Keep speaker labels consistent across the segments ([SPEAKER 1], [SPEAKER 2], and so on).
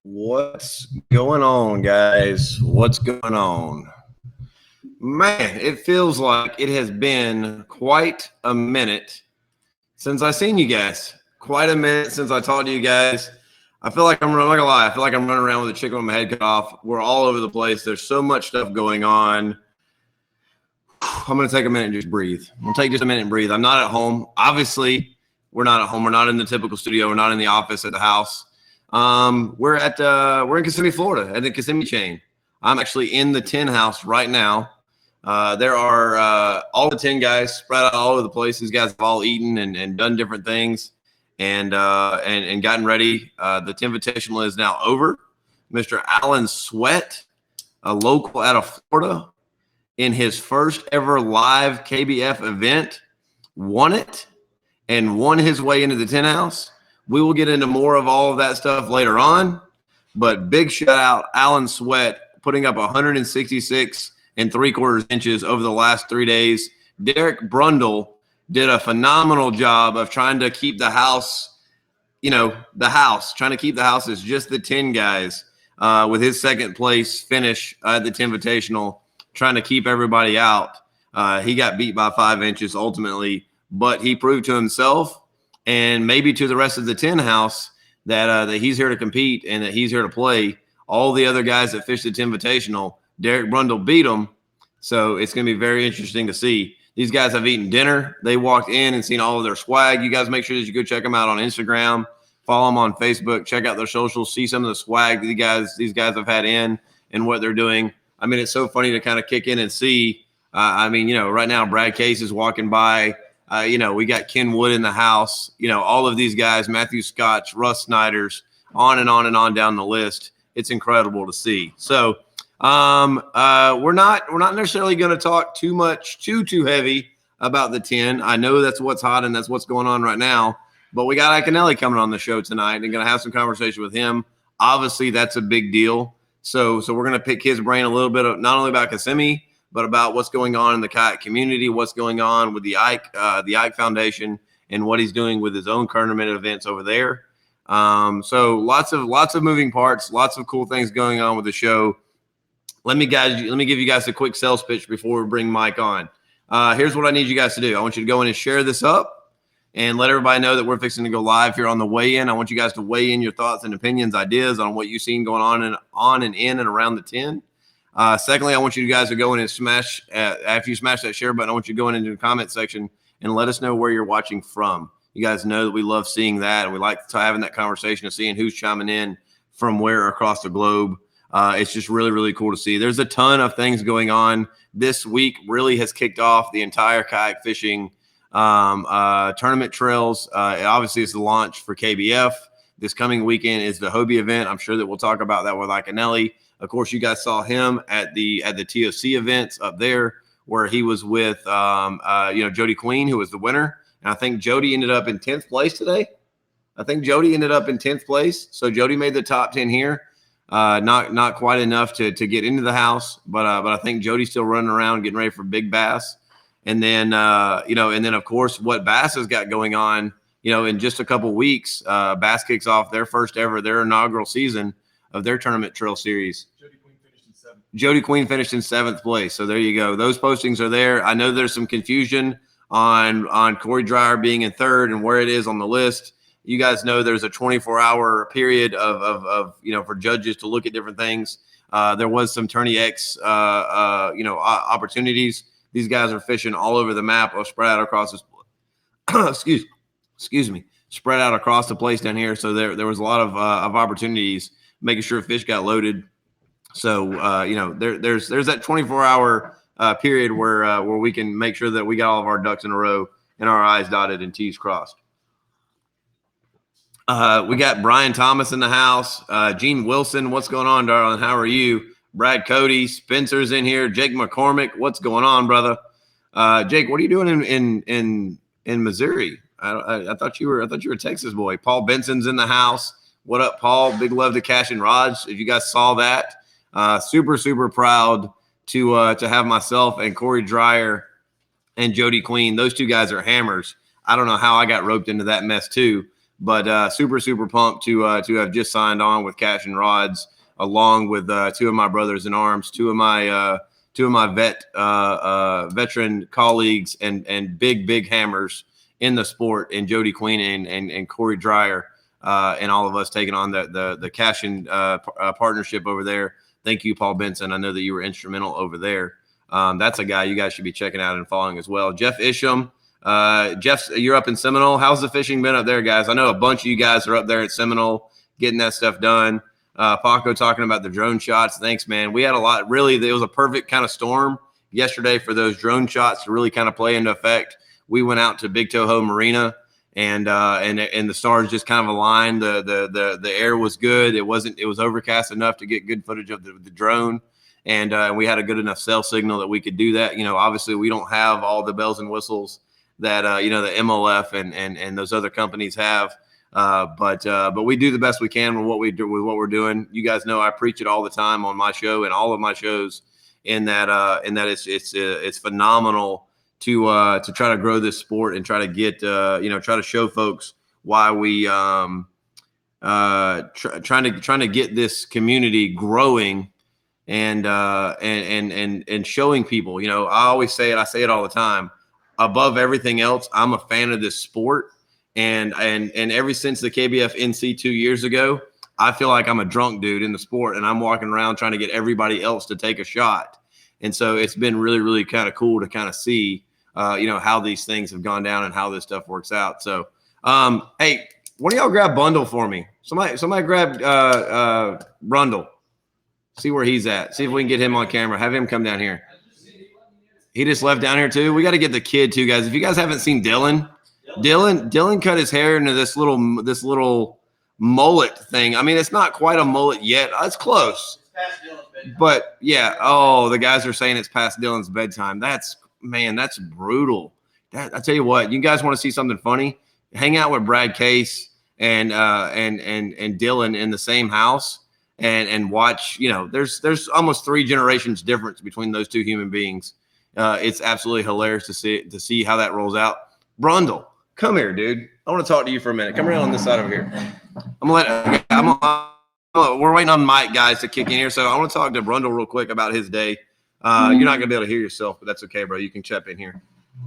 [SPEAKER 1] What's going on, guys? What's going on? Man, it feels like it has been quite a minute since I seen you guys. Quite a minute since I talked to you guys. I feel like I'm not gonna lie. I feel like I'm running around with a chicken with my head cut off. We're all over the place. There's so much stuff going on. I'm gonna take a minute and just breathe. I'm gonna take just a minute and breathe. I'm not at home. Obviously, we're not at home. We're not in the typical studio. We're not in the office at the house. We're in Kissimmee, Florida, at the Kissimmee chain. I'm actually in the 10 house right now. There are all the 10 guys spread out all over the place. These guys have all eaten and done different things and gotten ready. The 10 Invitational is now over. Mr. Alan Sweat, a local out of Florida, in his first ever live KBF event, won it and won his way into the 10 house. We will get into more of all of that stuff later on, but big shout out Alan Sweat putting up 166 3/4 inches over the last 3 days. Derek Brundle did a phenomenal job of trying to keep the house, trying to keep the house as just the 10 guys with his second place finish at the 10 Invitational, trying to keep everybody out. He got beat by 5 inches ultimately, but he proved to himself and maybe to the rest of the 10 house that he's here to compete and that he's here to play. All the other guys that fished the 10 Invitational, Derek Brundle beat them. So it's going to be very interesting to see. These guys have eaten dinner. They walked in and seen all of their swag. You guys make sure that you go check them out on Instagram, follow them on Facebook, check out their socials, see some of the swag that these guys have had in and what they're doing. I mean, it's so funny to kind of kick in and see. Right now Brad Case is walking by. We got Ken Wood in the house. All of these guys, Matthew Scotch, Russ Snyder's, on and on and on down the list. It's incredible to see. So we're not necessarily going to talk too heavy about the 10. I know that's what's hot and that's what's going on right now. But we got Iaconelli coming on the show tonight and going to have some conversation with him. Obviously, that's a big deal. So we're going to pick his brain a little bit of not only about Kissimmee, but about what's going on in the kayak community, what's going on with the Ike Foundation, and what he's doing with his own tournament events over there. So lots of moving parts, lots of cool things going on with the show. Let me give you guys a quick sales pitch before we bring Mike on. Here's what I need you guys to do. I want you to go in and share this up and let everybody know that we're fixing to go live here on the weigh-in. I want you guys to weigh in your thoughts and opinions, ideas on what you've seen going on and in and around the 10. Secondly, I want you guys to go in and smash, after you smash that share button, I want you to go into the comment section and let us know where you're watching from. You guys know that we love seeing that, and we like having that conversation of seeing who's chiming in from where across the globe. It's just really, really cool to see. There's a ton of things going on. This week really has kicked off the entire kayak fishing tournament trails. Obviously, it's the launch for KBF. This coming weekend is the Hobie event. I'm sure that we'll talk about that with Iaconelli. Of course, you guys saw him at the TOC events up there where he was with Jody Queen, who was the winner. And I think Jody ended up in 10th place today. So Jody made the top 10 here. Not quite enough to get into the house, but I think Jody's still running around getting ready for big bass. And then of course what Bass has got going on, in just a couple weeks, Bass kicks off their inaugural season of their tournament trail series. Jody Queen finished in 7th place. So there you go. Those postings are there. I know there's some confusion on Corey Dreyer being in 3rd and where it is on the list. You guys know there's a 24-hour period of for judges to look at different things. There was some Tourney X, opportunities. These guys are fishing all over the map or spread out across this. excuse me, spread out across the place down here. So there was a lot of opportunities, making sure fish got loaded. So there's that 24-hour period where we can make sure that we got all of our ducks in a row and our I's dotted and T's crossed. We got Brian Thomas in the house. Gene Wilson, what's going on, darling? How are you? Brad Cody, Spencer's in here. Jake McCormick, what's going on, brother? Jake, what are you doing in Missouri? I thought you were a Texas boy. Paul Benson's in the house. What up, Paul? Big love to Cash and Rods. If you guys saw that, super proud to have myself and Corey Dreyer and Jody Queen. Those two guys are hammers. I don't know how I got roped into that mess too. But super pumped to have just signed on with Cash and Rods, along with two of my brothers in arms, two of my veteran colleagues and big hammers in the sport, and Jody Queen and Corey Dreyer, and all of us taking on the Cash and partnership over there. Thank you, Paul Benson. I know that you were instrumental over there. That's a guy you guys should be checking out and following as well. Jeff Isham. Jeff, you're up in Seminole. How's the fishing been up there, guys? I know a bunch of you guys are up there at Seminole getting that stuff done. Paco talking about the drone shots. Thanks, man. We had a lot. Really, it was a perfect kind of storm yesterday for those drone shots to really kind of play into effect. We went out to Big Toho Marina, and the stars just kind of aligned. The air was good. It was overcast enough to get good footage of the drone. And we had a good enough cell signal that we could do that. Obviously we don't have all the bells and whistles that, the MLF and those other companies have. But we do the best we can with what we're doing. You guys know I preach it all the time on my show and all of my shows in that it's phenomenal to try to grow this sport and try to get, try to show folks why we, trying to get this community growing and showing people, I always say it, I say it all the time, above everything else, I'm a fan of this sport. And ever since the KBF NC 2 years ago, I feel like I'm a drunk dude in the sport, and I'm walking around trying to get everybody else to take a shot. And so it's been really, really kind of cool to kind of see, how these things have gone down and how this stuff works out. So, hey, one of y'all grab Bundle for me. Somebody grab Brundle. See where he's at. See if we can get him on camera. Have him come down here. He just left down here too. We got to get the kid too, guys. If you guys haven't seen Dylan cut his hair into this little mullet thing. I mean, it's not quite a mullet yet. It's close. It's past Dylan's bedtime. But yeah, the guys are saying it's past Dylan's bedtime. That's brutal. I tell you what, you guys want to see something funny? Hang out with Brad Case and Dylan in the same house and watch. There's almost 3 generations difference between those two human beings. It's absolutely hilarious to see how that rolls out. Brundle, come here, dude. I want to talk to you for a minute. Come around on this side over here. We're waiting on Mike, guys, to kick in here. So I want to talk to Brundle real quick about his day. You're not going to be able to hear yourself, but that's okay, bro. You can chip in here.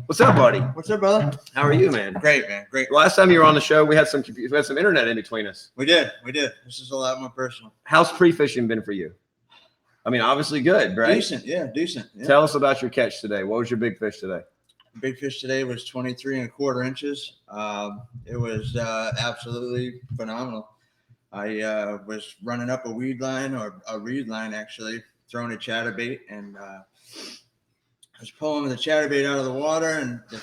[SPEAKER 1] What's up, buddy?
[SPEAKER 2] What's up, brother?
[SPEAKER 1] How are you, man?
[SPEAKER 2] Great, man. Great.
[SPEAKER 1] Last time you were on the show, we had some internet in between us.
[SPEAKER 2] We did. This is a lot more personal.
[SPEAKER 1] How's pre-fishing been for you? I mean, obviously good, right?
[SPEAKER 2] Decent. Yeah.
[SPEAKER 1] Tell us about your catch today. What was your big fish today?
[SPEAKER 2] Big fish today was 23¼ inches. It was absolutely phenomenal. I was running up a reed line, actually, throwing a chatterbait, and I was pulling the chatterbait out of the water, and the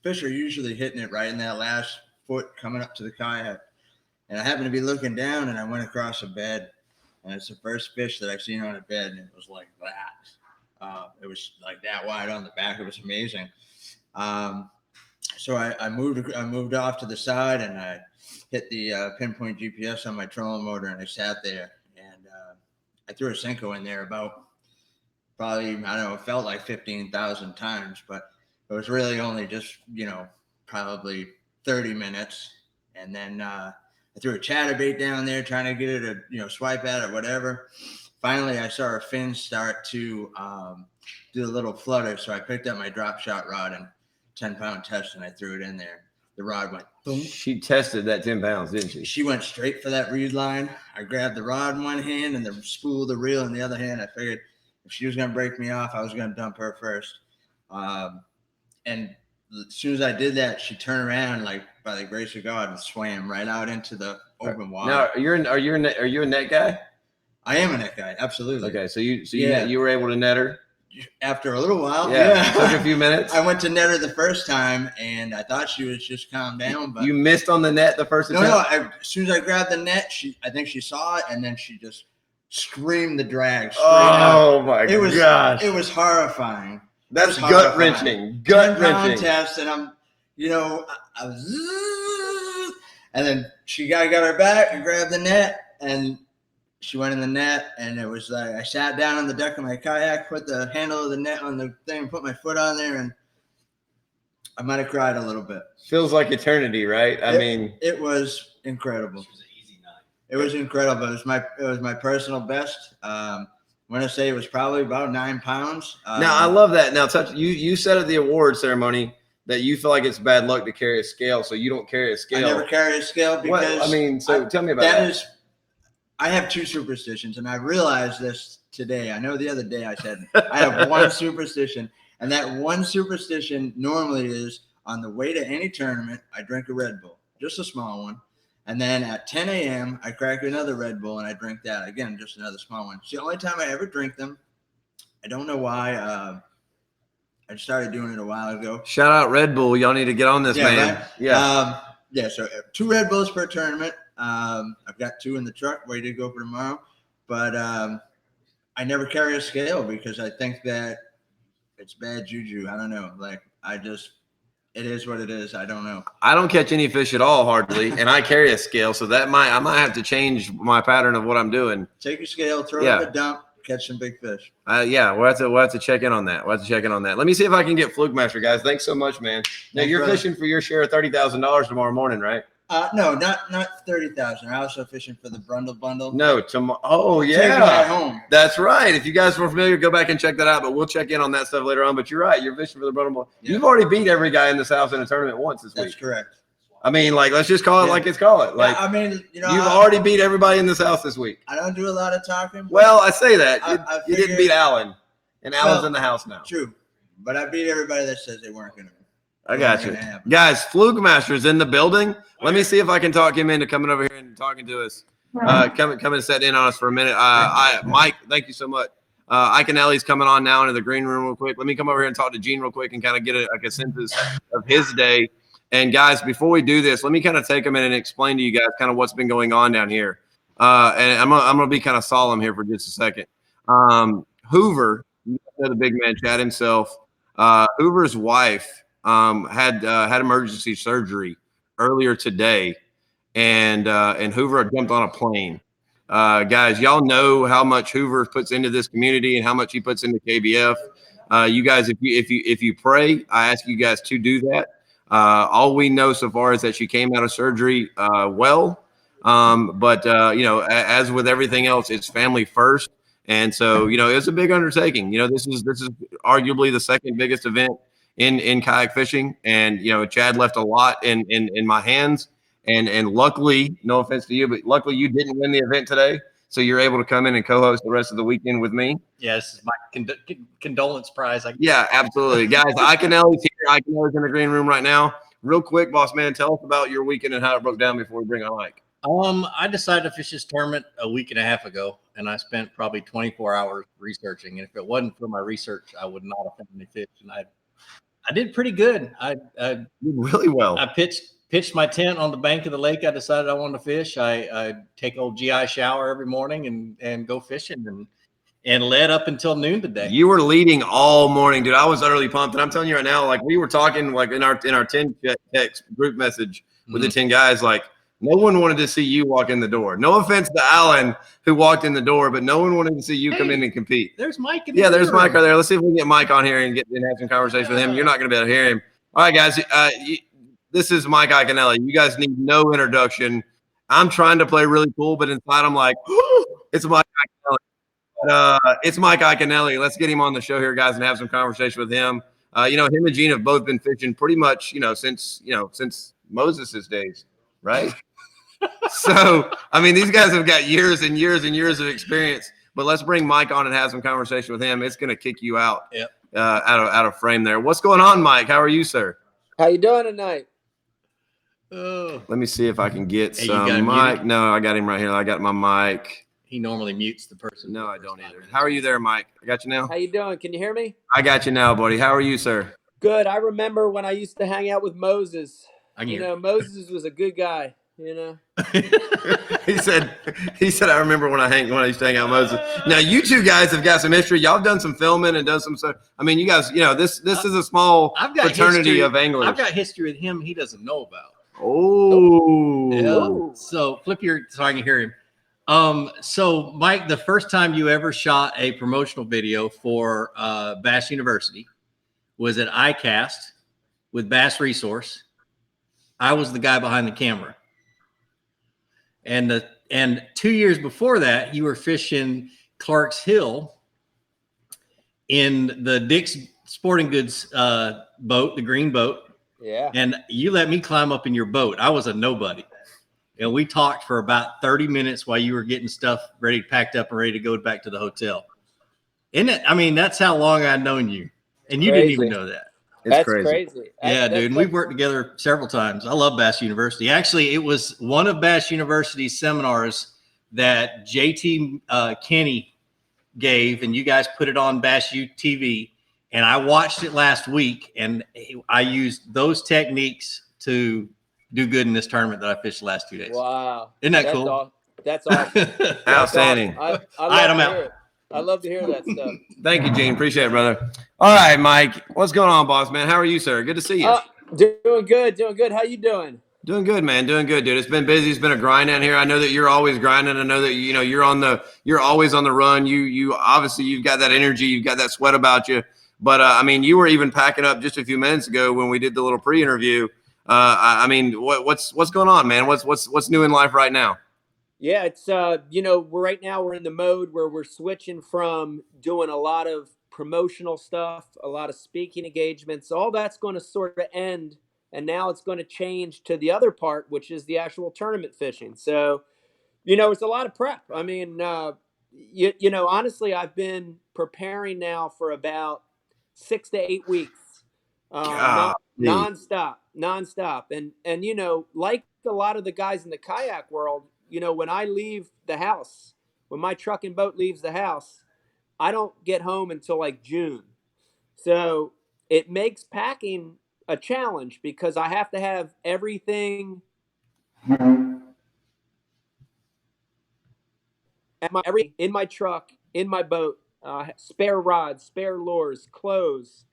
[SPEAKER 2] fish are usually hitting it right in that last foot coming up to the kayak. And I happened to be looking down, and I went across a bed, and it's the first fish that I've seen on a bed, and it was like that. It was like that wide on the back. It was amazing. So I moved off to the side, and I hit the pinpoint GPS on my trolling motor, and I sat there, and I threw a Senko in there about probably, I don't know, it felt like 15,000 times, but it was really only just, probably 30 minutes. And then I threw a chatterbait down there trying to get it to, swipe at it, whatever. Finally, I saw her fin start to do a little flutter. So I picked up my drop shot rod and 10-pound test, and I threw it in there. The rod went boom.
[SPEAKER 1] She tested that 10 pounds, didn't she?
[SPEAKER 2] She went straight for that reed line. I grabbed the rod in one hand and the spool of the reel in the other hand. I figured if she was going to break me off, I was going to dump her first. And as soon as I did that, she turned around, like by the grace of God, and swam right out into the open water.
[SPEAKER 1] Now, are you a net guy?
[SPEAKER 2] I am a net guy, absolutely.
[SPEAKER 1] Okay, so you were able to net her
[SPEAKER 2] after a little while.
[SPEAKER 1] Yeah. Took a few minutes.
[SPEAKER 2] I went to net her the first time, and I thought she was just calmed down. But
[SPEAKER 1] you missed on the net the first time.
[SPEAKER 2] No. As soon as I grabbed the net, I think she saw it, and then she just screamed the drag straight out.
[SPEAKER 1] My gosh!
[SPEAKER 2] It was horrifying.
[SPEAKER 1] That's gut wrenching. Gut wrenching.
[SPEAKER 2] Test, and I was, and then she got her back and grabbed the net, and she went in the net, and it was like I sat down on the deck of my kayak, put the handle of the net on the thing, put my foot on there, and I might have cried a little bit.
[SPEAKER 1] Feels like eternity, right?
[SPEAKER 2] It was incredible. It was incredible. It was my personal best. I'm gonna say it was probably about 9 pounds.
[SPEAKER 1] Now I love that. Now you said at the award ceremony that you feel like it's bad luck to carry a scale, so you don't carry a scale.
[SPEAKER 2] I never carry a scale because
[SPEAKER 1] tell me about that.
[SPEAKER 2] I have 2 superstitions, and I realized this today. I know the other day I said I have one superstition, and that one superstition normally is on the way to any tournament, I drink a Red Bull, just a small one. And then at 10 a.m., I crack another Red Bull and I drink that. Again, just another small one. It's the only time I ever drink them. I don't know why. I started doing it a while ago.
[SPEAKER 1] Shout out Red Bull. Y'all need to get on this, man.
[SPEAKER 2] Right?
[SPEAKER 1] Yeah.
[SPEAKER 2] So 2 Red Bulls per tournament. I've got 2 in the truck, ready to go for tomorrow. But I never carry a scale because I think that it's bad juju. I don't know. It is what it is. I don't know.
[SPEAKER 1] I don't catch any fish at all, hardly, and I carry a scale, so I might have to change my pattern of what I'm doing.
[SPEAKER 2] Take your scale, throw it in the dump, catch some big fish.
[SPEAKER 1] We'll have to check in on that. Let me see if I can get Fluke Master, guys. Thanks so much, man. Now you're fishing for your share of $30,000 tomorrow morning, right?
[SPEAKER 2] No, not 30,000. I'm also fishing for the Brundle Bundle.
[SPEAKER 1] No, tomorrow. Oh yeah,
[SPEAKER 2] taking that home.
[SPEAKER 1] That's right. If you guys were familiar, go back and check that out. But we'll check in on that stuff later on. But you're right. You're fishing for the Brundle Bundle. Yeah. You've already beat every guy in this house in a tournament once this week.
[SPEAKER 2] That's correct.
[SPEAKER 1] Let's just call it like it's call it. You've already beat everybody in this house this week.
[SPEAKER 2] I don't do a lot of talking.
[SPEAKER 1] Well, I say that you didn't beat Alan, and Alan's in the house now.
[SPEAKER 2] True, but I beat everybody that says they weren't going to.
[SPEAKER 1] I got you. Guys, Fluke Master's in the building. Let me see if I can talk him into coming over here and talking to us. Come and sit in on us for a minute. Mike, thank you so much. Iaconelli's coming on now into the green room real quick. Let me come over here and talk to Gene real quick and kind of get a census of his day. And guys, before we do this, let me kind of take a minute and explain to you guys kind of what's been going on down here. And I'm gonna be kind of solemn here for just a second. Hoover, the big man, Chad himself, Hoover's wife had emergency surgery earlier today, and Hoover jumped on a plane. Guys, y'all know how much Hoover puts into this community and how much he puts into KBF. You guys, if you pray, I ask you guys to do that. All we know so far is that she came out of surgery well, but as with everything else, it's family first, and so it's a big undertaking. This is arguably the second biggest event in kayak fishing, and Chad left a lot in my hands, and luckily, no offense to you, but luckily you didn't win the event today, so you're able to come in and co-host the rest of the weekend with me.
[SPEAKER 3] Yeah, this is my condolence prize.
[SPEAKER 1] Yeah, absolutely. Guys, Iaconelli's here. Iaconelli's in the green room right now. Real quick, boss man, tell us about your weekend and how it broke down before we bring on Ike.
[SPEAKER 3] I decided to fish this tournament a week and a half ago, and I spent probably 24 hours researching. And if it wasn't for my research, I would not have found any fish. And I did pretty good. I
[SPEAKER 1] did really well.
[SPEAKER 3] I pitched my tent on the bank of the lake. I decided I wanted to fish. I take old GI shower every morning and go fishing and led up until noon today.
[SPEAKER 1] You were leading all morning, dude. I was utterly pumped. And I'm telling you right now, we were talking in our 10 text group message with the 10 guys, no one wanted to see you walk in the door. No offense to Alan, who walked in the door, but no one wanted to see you come in and compete.
[SPEAKER 3] There's Mike.
[SPEAKER 1] There's Mike right there. Let's see if we can get Mike on here and have some conversation with him. You're not going to be able to hear him. All right, guys. This is Mike Iaconelli. You guys need no introduction. I'm trying to play really cool, but inside I'm like, it's Mike Iaconelli. It's Mike Iaconelli. Let's get him on the show here, guys, and have some conversation with him. Him and Gene have both been fishing pretty much, since Moses' days, right? So, these guys have got years and years and years of experience. But let's bring Mike on and have some conversation with him. It's going to kick you out, out of frame there. What's going on, Mike? How are you, sir?
[SPEAKER 4] How you doing tonight?
[SPEAKER 1] Let me see if I can get some mic. No, I got him right here. I got my mic.
[SPEAKER 3] He normally mutes the person.
[SPEAKER 1] No, I don't either. How are you there, Mike? I got you now.
[SPEAKER 4] How you doing? Can you hear me?
[SPEAKER 1] I got you now, buddy. How are you, sir?
[SPEAKER 4] Good. I remember when I used to hang out with Moses.
[SPEAKER 3] You know,
[SPEAKER 4] Moses was a good guy. You know.
[SPEAKER 1] He said. I remember when I used to hang out with Moses. Now you two guys have got some history. Y'all done some filming and done some stuff. You guys. This is a small fraternity of anglers.
[SPEAKER 3] I've got history with him he doesn't know about.
[SPEAKER 1] Oh.
[SPEAKER 3] Yeah. So flip your so I can hear him. So Mike, the first time you ever shot a promotional video for Bass University was at ICAST with Bass Resource. I was the guy behind the camera. And 2 years before that, you were fishing Clark's Hill in the Dick's Sporting Goods boat, the green boat.
[SPEAKER 4] Yeah.
[SPEAKER 3] And you let me climb up in your boat. I was a nobody. And we talked for about 30 minutes while you were getting stuff ready, packed up and ready to go back to the hotel. Isn't it? I mean, that's how long I've known you. And you didn't even know that.
[SPEAKER 1] It's crazy.
[SPEAKER 3] Yeah, dude. And we've worked together several times. I love Bass University. Actually, it was one of Bass University's seminars that JT Kenny gave, and you guys put it on Bass U TV. And I watched it last week, and I used those techniques to do good in this tournament that I fished the last 2 days.
[SPEAKER 4] Wow.
[SPEAKER 3] Isn't that cool?
[SPEAKER 4] That's awesome.
[SPEAKER 1] Outstanding.
[SPEAKER 4] I love to hear that stuff.
[SPEAKER 1] Thank you, Gene. Appreciate it, brother. All right, Mike. What's going on, boss man? How are you, sir? Good to see you.
[SPEAKER 4] Doing good. How you doing?
[SPEAKER 1] Doing good, man. Doing good, dude. It's been busy. It's been a grind down here. I know that you're always grinding. I know that you're always on the run. You obviously you've got that energy. You've got that sweat about you. But I mean, you were even packing up just a few minutes ago when we did the little pre-interview. I mean, what's going on, man? What's new in life right now?
[SPEAKER 4] Yeah, it's right now we're in the mode where we're switching from doing a lot of promotional stuff, a lot of speaking engagements. All that's going to sort of end, and now it's going to change to the other part, which is the actual tournament fishing. So, it's a lot of prep. I mean, honestly, I've been preparing now for about 6 to 8 weeks, nonstop. And like a lot of the guys in the kayak world, when I leave the house, when my truck and boat leaves the house, I don't get home until like June. So it makes packing a challenge because I have to have everything in my truck, in my boat, spare rods, spare lures, clothes,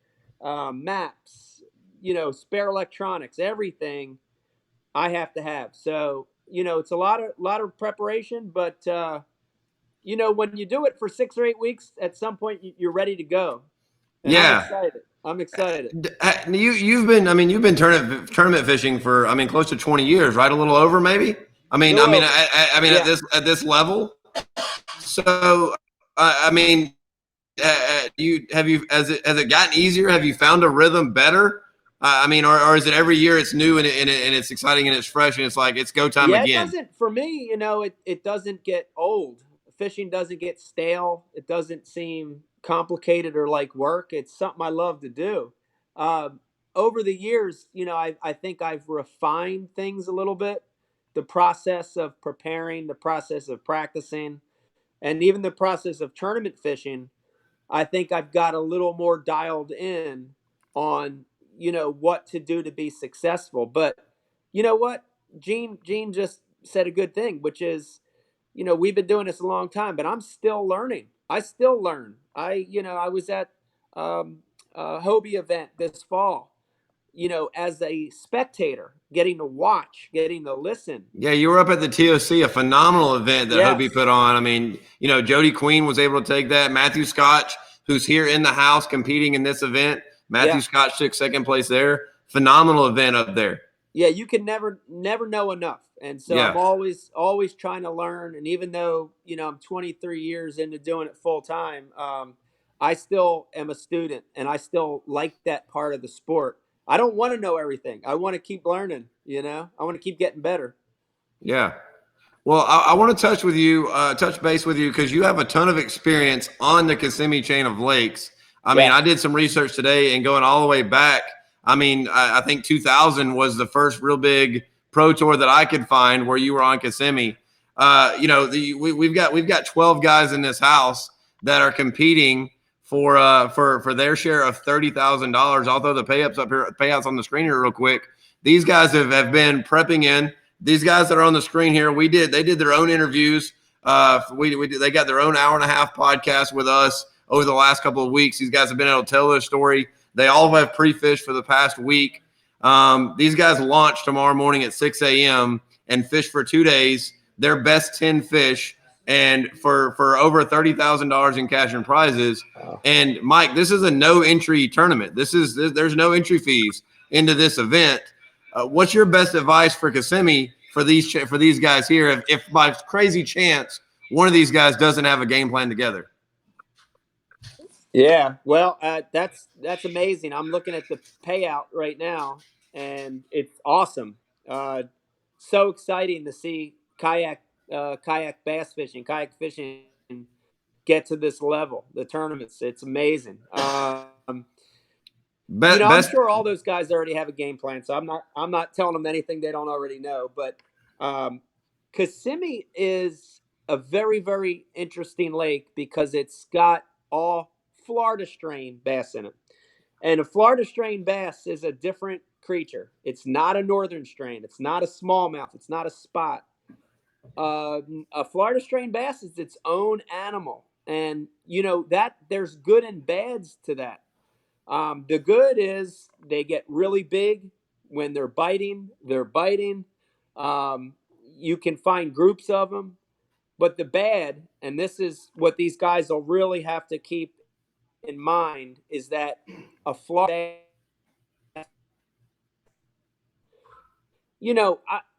[SPEAKER 4] maps, spare electronics, everything I have to have. So, it's a lot of preparation, but when you do it for 6 or 8 weeks, at some point you're ready to go. And
[SPEAKER 1] yeah.
[SPEAKER 4] I'm excited.
[SPEAKER 1] You've been tournament fishing for, close to 20 years, right? A little over maybe.
[SPEAKER 4] Yeah.
[SPEAKER 1] At this level. So, has it gotten easier? Have you found a rhythm better? Or is it every year it's new and it's exciting and it's fresh and it's like it's go time again?
[SPEAKER 4] It doesn't, for me, it doesn't get old. Fishing doesn't get stale. It doesn't seem complicated or like work. It's something I love to do. Over the years, I think I've refined things a little bit. The process of preparing, the process of practicing, and even the process of tournament fishing, I think I've got a little more dialed in on what to do to be successful. But you know what? Gene just said a good thing, which is, we've been doing this a long time, but I'm still learning. I still learn. I was at a Hobie event this fall, as a spectator, getting to watch, getting to listen.
[SPEAKER 1] Yeah, you were up at the TOC, a phenomenal event that Hobie put on. Jody Queen was able to take that. Matthew Scotch, who's here in the house competing in this event, Matthew Scott took second place there. Phenomenal event up there.
[SPEAKER 4] Yeah, you can never know enough. And so I'm always trying to learn. And even though, I'm 23 years into doing it full time, I still am a student and I still like that part of the sport. I don't want to know everything. I want to keep learning, I want to keep getting better.
[SPEAKER 1] Yeah. Well, I want to touch base with you because you have a ton of experience on the Kissimmee chain of lakes. I did some research today and going all the way back. I think 2000 was the first real big pro tour that I could find where you were on Kissimmee. We've got 12 guys in this house that are competing for their share of $30,000. I'll throw the payouts on the screen here real quick. These guys have been prepping in. These guys that are on the screen here, they did their own interviews. They got their own hour-and-a-half podcast with us over the last couple of weeks. These guys have been able to tell their story. They all have pre-fished for the past week. These guys launch tomorrow morning at 6 a.m. and fish for 2 days, their best 10 fish, and for over $30,000 in cash and prizes. And Mike, this is a no entry tournament. There's no entry fees. into this event. What's your best advice for Kissimmee for these guys here? If by crazy chance one of these guys doesn't have a game plan together.
[SPEAKER 4] Yeah, well, that's amazing. I'm looking at the payout right now, and it's awesome. So exciting to see kayak bass fishing, kayak fishing get to this level. The tournaments, it's amazing. I'm
[SPEAKER 1] Best.
[SPEAKER 4] sure all those guys already have a game plan, so I'm not telling them anything they don't already know. But Kissimmee is a very, very interesting lake because it's got all Florida strain bass in it. And a Florida strain bass is a different creature. It's not a northern strain. It's not a smallmouth. It's not a spot. A Florida strain bass is its own animal. And, that there's good and bads to that. The good is they get really big when they're biting. You can find groups of them. But the bad, and this is what these guys will really have to keep in mind, is that a Florida,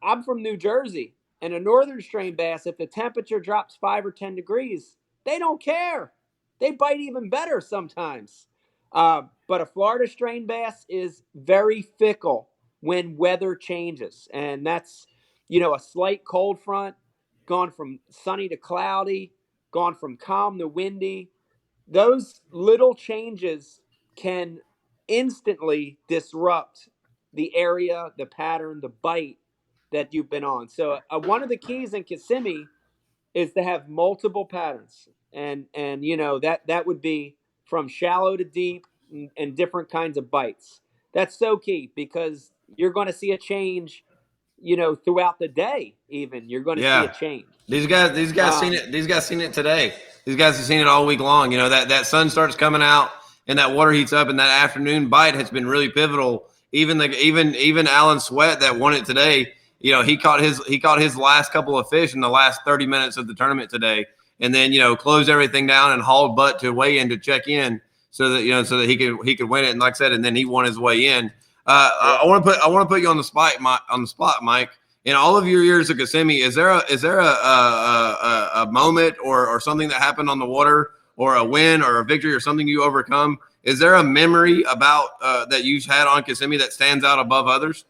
[SPEAKER 4] I'm from New Jersey, and a northern strain bass, if the temperature drops 5 or 10 degrees, they don't care. They bite even better sometimes. But a Florida strain bass is very fickle when weather changes. And that's, a slight cold front, gone from sunny to cloudy, gone from calm to windy. Those little changes can instantly disrupt the area, the pattern, the bite that you've been on. So one of the keys in Kissimmee is to have multiple patterns. And that would be from shallow to deep and different kinds of bites. That's so key because you're going to see a change, throughout the day. Even you're going to see a change.
[SPEAKER 1] These guys seen it. These guys seen it today. These guys have seen it all week long. That sun starts coming out and that water heats up, and that afternoon bite has been really pivotal. Even Alan Sweat that won it today. He caught his last couple of fish in the last 30 minutes of the tournament today, and then closed everything down and hauled butt to weigh in to check in so that he could win it. And like I said, and then he won his way in. I want to put you on the spot, Mike. In all of your years of Kissimmee, is there a moment or something that happened on the water, or a win or a victory or something you overcome? Is there a memory about that you've had on Kissimmee that stands out above others?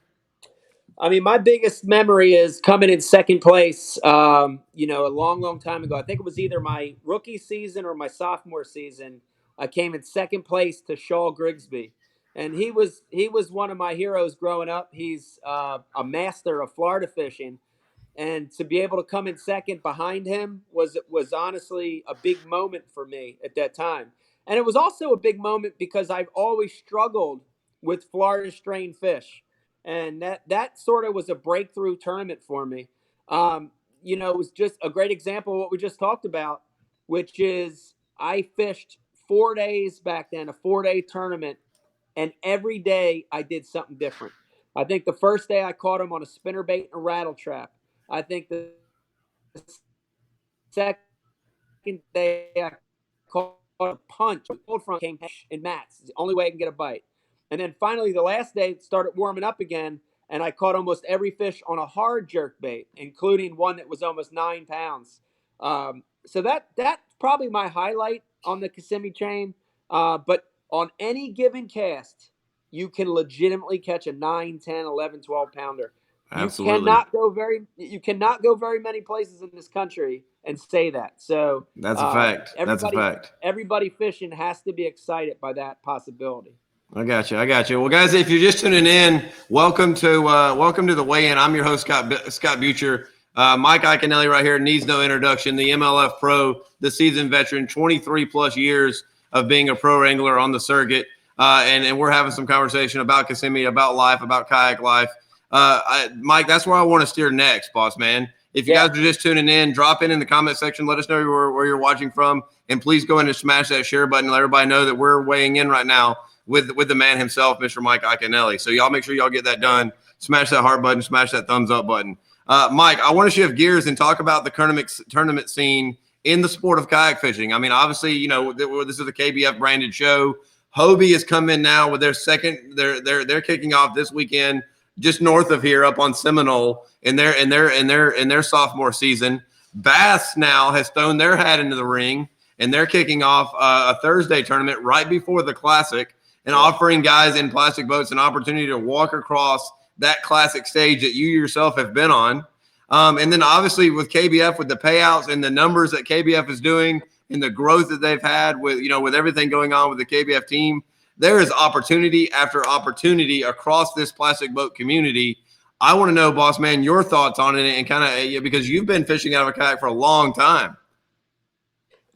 [SPEAKER 4] I mean, my biggest memory is coming in second place, a long, long time ago. I think it was either my rookie season or my sophomore season. I came in second place to Shaw Grigsby. And he was one of my heroes growing up. He's a master of Florida fishing. And to be able to come in second behind him was honestly a big moment for me at that time. And it was also a big moment because I've always struggled with Florida strain fish. And that sort of was a breakthrough tournament for me. It was just a great example of what we just talked about, which is I fished 4 days back then, a 4-day tournament, and every day I did something different. I think the first day I caught him on a spinnerbait and a rattle trap. I think the second day I caught a punch. The cold front came in mats. It's the only way I can get a bite. And then finally, the last day, it started warming up again, and I caught almost every fish on a hard jerk bait, including one that was almost 9 pounds. So that's probably my highlight on the Kissimmee chain. But on any given cast, you can legitimately catch a 9, 10, 11, 12 pounder.
[SPEAKER 1] Absolutely.
[SPEAKER 4] You cannot go very many places in this country and say that. So
[SPEAKER 1] that's a fact. That's a fact.
[SPEAKER 4] Everybody fishing has to be excited by that possibility.
[SPEAKER 1] I got you. Well, guys, if you're just tuning in, welcome to the weigh-in. I'm your host, Scott Butcher. Mike Iaconelli right here needs no introduction. The MLF pro, the seasoned veteran, 23 plus years of being a pro angler on the circuit. And we're having some conversation about Kissimmee, about life, about kayak life. Mike, that's where I want to steer next, boss man. If you guys are just tuning in, drop in the comment section. Let us know where you're watching from. And please go ahead and smash that share button. Let everybody know that we're weighing in right now with the man himself, Mr. Mike Iaconelli. So y'all make sure y'all get that done. Smash that heart button. Smash that thumbs up button. Mike, I want to shift gears and talk about the tournament scene in the sport of kayak fishing. I mean, obviously, this is a KBF branded show. Hobie has come in now with their second. They're kicking off this weekend just north of here, up on Seminole, in their sophomore season. Bass now has thrown their hat into the ring, and they're kicking off a Thursday tournament right before the Classic, and offering guys in plastic boats an opportunity to walk across that Classic stage that you yourself have been on. And then obviously with KBF, with the payouts and the numbers that KBF is doing and the growth that they've had with, with everything going on with the KBF team, there is opportunity after opportunity across this plastic boat community. I want to know, boss man, your thoughts on it, and kind of because you've been fishing out of a kayak for a long time.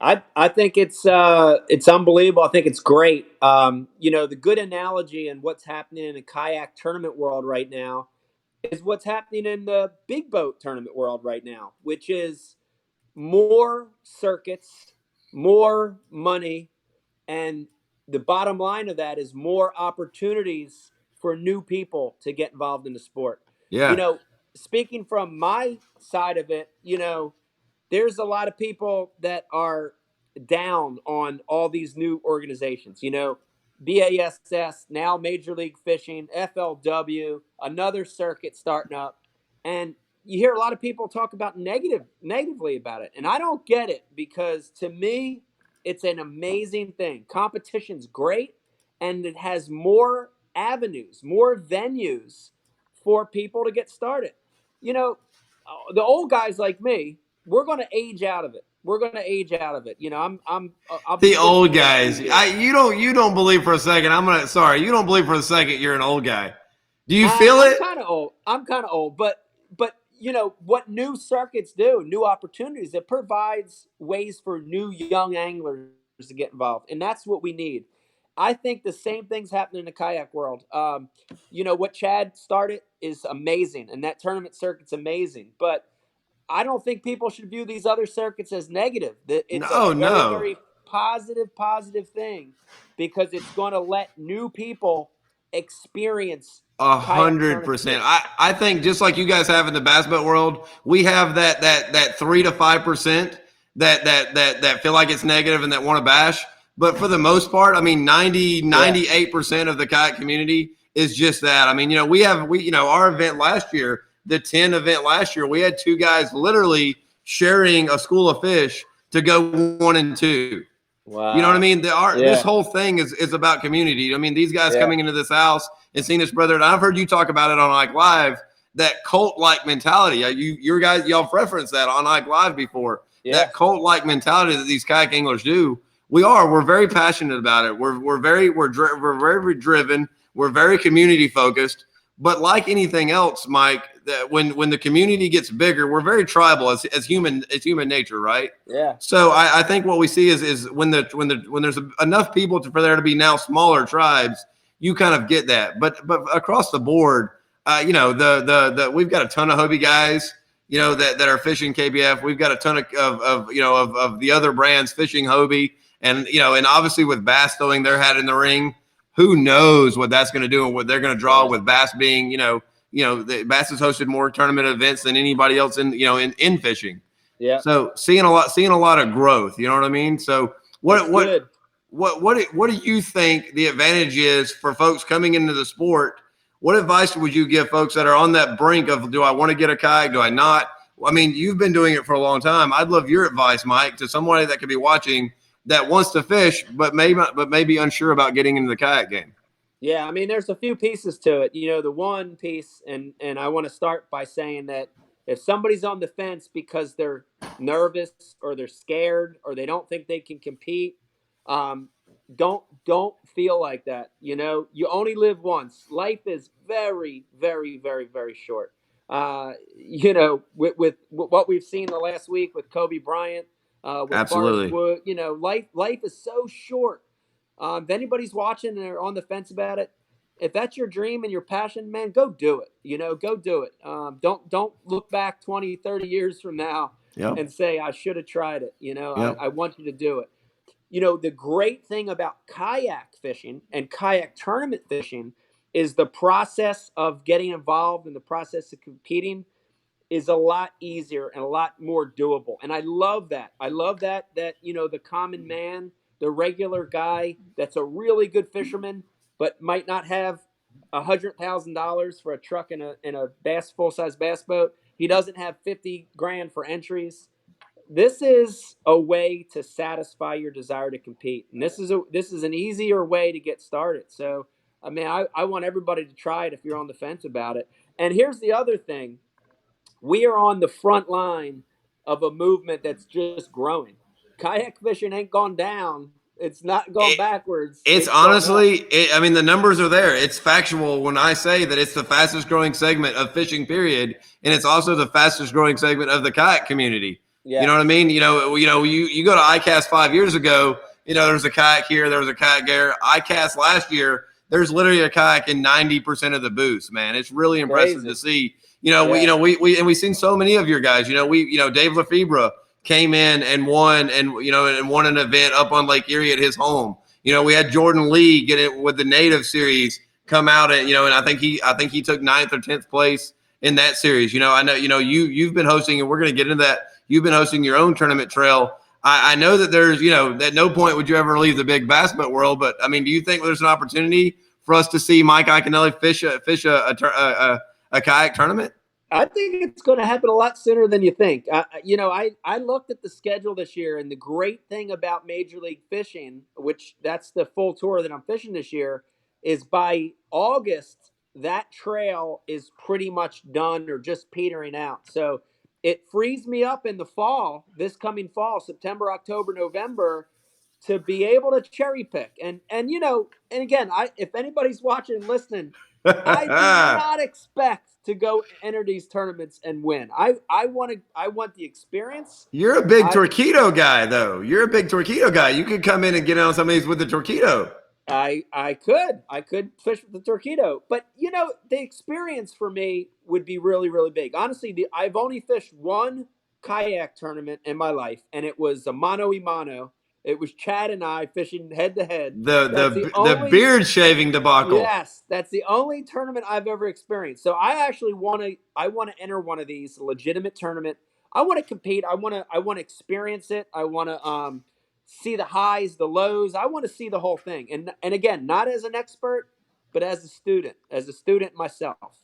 [SPEAKER 4] I think it's unbelievable. I think it's great. The good analogy and what's happening in the kayak tournament world right now is what's happening in the big boat tournament world right now, which is more circuits, more money, and the bottom line of that is more opportunities for new people to get involved in the sport.
[SPEAKER 1] Yeah.
[SPEAKER 4] Speaking from my side of it, there's a lot of people that are down on all these new organizations, BASS, now Major League Fishing, FLW, another circuit starting up. And you hear a lot of people talk about negatively about it. And I don't get it, because to me, it's an amazing thing. Competition's great, and it has more avenues, more venues for people to get started. The old guys like me, we're going to age out of it. We're going to age out of it. I'll be
[SPEAKER 1] The old
[SPEAKER 4] 50
[SPEAKER 1] guys. You don't believe for a second. You don't believe for a second you're an old guy. Do you feel it?
[SPEAKER 4] I'm kind of old, but what new circuits do, new opportunities, it provides ways for new young anglers to get involved, and that's what we need. I think the same thing's happening in the kayak world. What Chad started is amazing, and that tournament circuit's amazing, but I don't think people should view these other circuits as negative. It's a very positive thing, because it's going to let new people experience
[SPEAKER 1] 100%. I think just like you guys have in the bass boat world, we have that 3 to 5% that feel like it's negative and that want to bash. But for the most part, 98% of the kayak community is just that. Our event last year, the 10 event last year, we had two guys literally sharing a school of fish to go 1 and 2.
[SPEAKER 4] Wow.
[SPEAKER 1] You know what I mean? This whole thing is about community. These guys coming into this house and seeing this brother, and I've heard you talk about it on Ike Live, that cult-like mentality. Y'all referenced that on Ike Live before. Yeah. That cult-like mentality that these kayak anglers do. We're very passionate about it. We're very driven. We're very community focused. But like anything else, Mike, that when the community gets bigger, we're very tribal as human nature, right?
[SPEAKER 4] Yeah.
[SPEAKER 1] So I think what we see is when there's enough people for there to be now smaller tribes, you kind of get that. But across the board, we've got a ton of Hobie guys, that are fishing KBF. We've got a ton of the other brands fishing Hobie, and obviously with Bass throwing their hat in the ring, who knows what that's going to do and what they're going to draw with Bass being, the Bass has hosted more tournament events than anybody else in fishing.
[SPEAKER 4] Yeah.
[SPEAKER 1] So seeing a lot of growth, you know what I mean? So what do you think the advantage is for folks coming into the sport? What advice would you give folks that are on that brink of, do I want to get a kayak? Do I not? You've been doing it for a long time. I'd love your advice, Mike, to somebody that could be watching that wants to fish, but maybe unsure about getting into the kayak game.
[SPEAKER 4] Yeah, there's a few pieces to it. The one piece, and I want to start by saying that if somebody's on the fence because they're nervous or they're scared or they don't think they can compete, don't feel like that. You only live once. Life is very, very, very, very short. With what we've seen the last week with Kobe Bryant, with
[SPEAKER 1] Absolutely.
[SPEAKER 4] Forrest Wood, life is so short. If anybody's watching and they're on the fence about it, if that's your dream and your passion, man, go do it. Go do it. Don't look back 20, 30 years from now and say, I should have tried it. I want you to do it. The great thing about kayak fishing and kayak tournament fishing is the process of getting involved and the process of competing is a lot easier and a lot more doable. And I love that. The common man the regular guy that's a really good fisherman, but might not have $100,000 for a truck in a full size bass boat. He doesn't have 50 grand for entries. This is a way to satisfy your desire to compete, and this is an easier way to get started. So, I mean, I want everybody to try it if you're on the fence about it. And here's the other thing: we are on the front line of a movement that's just growing. Kayak fishing ain't gone down. It's not gone backwards.
[SPEAKER 1] It's honestly, I mean, the numbers are there. It's factual when I say that it's the fastest growing segment of fishing, period. And it's also the fastest growing segment of the kayak community. Yeah. You know what I mean? You go to ICAST 5 years ago, there's a kayak here, there was a kayak there. ICAST last year, there's literally a kayak in 90% of the booths, man. It's really impressive to see. We've seen so many of your guys. Dave Lefebvre came in and won, and won an event up on Lake Erie at his home. We had Jordan Lee get it with the Native Series, come out and I think he took 9th or 10th place in that series. I know you've been hosting, and we're going to get into that. You've been hosting your own tournament trail. I know that there's at no point would you ever leave the big bass boat world, but I mean, do you think there's an opportunity for us to see Mike Iaconelli fish a kayak tournament?
[SPEAKER 4] I think it's going to happen a lot sooner than you think. I looked at the schedule this year, and the great thing about Major League Fishing, which that's the full tour that I'm fishing this year, is by August, that trail is pretty much done or just petering out. So it frees me up in the fall, this coming fall, September, October, November, to be able to cherry pick. And again, if anybody's watching and listening, I do not expect to go enter these tournaments and win. I want the experience.
[SPEAKER 1] You're a big Torquedo guy, though. You're a big Torquedo guy. You could come in and get on some of these with the Torquedo.
[SPEAKER 4] I could fish with the Torquedo, but the experience for me would be really, really big. Honestly, I've only fished one kayak tournament in my life, and it was a mano a mano. It was Chad and I fishing head to head.
[SPEAKER 1] The beard shaving debacle.
[SPEAKER 4] Yes, that's the only tournament I've ever experienced. So I actually want to enter one of these, a legitimate tournament. I want to compete. I want to experience it. I want to see the highs, the lows. I want to see the whole thing. And again, not as an expert, but as a student myself.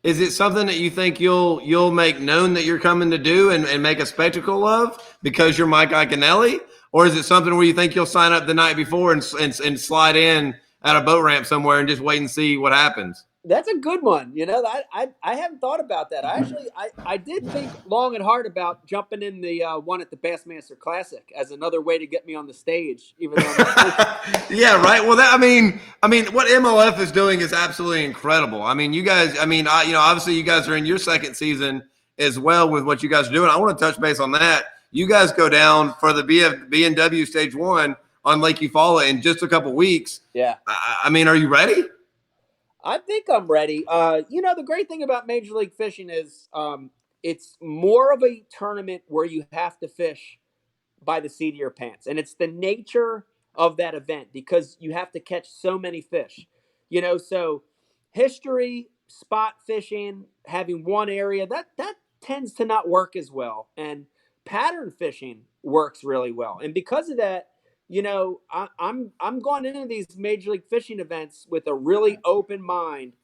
[SPEAKER 1] Is it something that you think you'll make known that you're coming to do and make a spectacle of because you're Mike Iaconelli? Or is it something where you think you'll sign up the night before and slide in at a boat ramp somewhere and just wait and see what happens?
[SPEAKER 4] That's a good one. I haven't thought about that. I did think long and hard about jumping in the one at the Bassmaster Classic as another way to get me on the stage, even though
[SPEAKER 1] yeah, right. Well, I mean, what MLF is doing is absolutely incredible. I mean, you guys. I mean, obviously, you guys are in your second season as well with what you guys are doing. I want to touch base on that. You guys go down for the B&W Stage 1 on Lake Eufaula in just a couple weeks.
[SPEAKER 4] Yeah.
[SPEAKER 1] I mean, are you ready?
[SPEAKER 4] I think I'm ready. The great thing about Major League Fishing is it's more of a tournament where you have to fish by the seat of your pants. And it's the nature of that event because you have to catch so many fish. So history, spot fishing, having one area, that tends to not work as well. And pattern fishing works really well. And because of that, I'm going into these Major League Fishing events with a really open mind,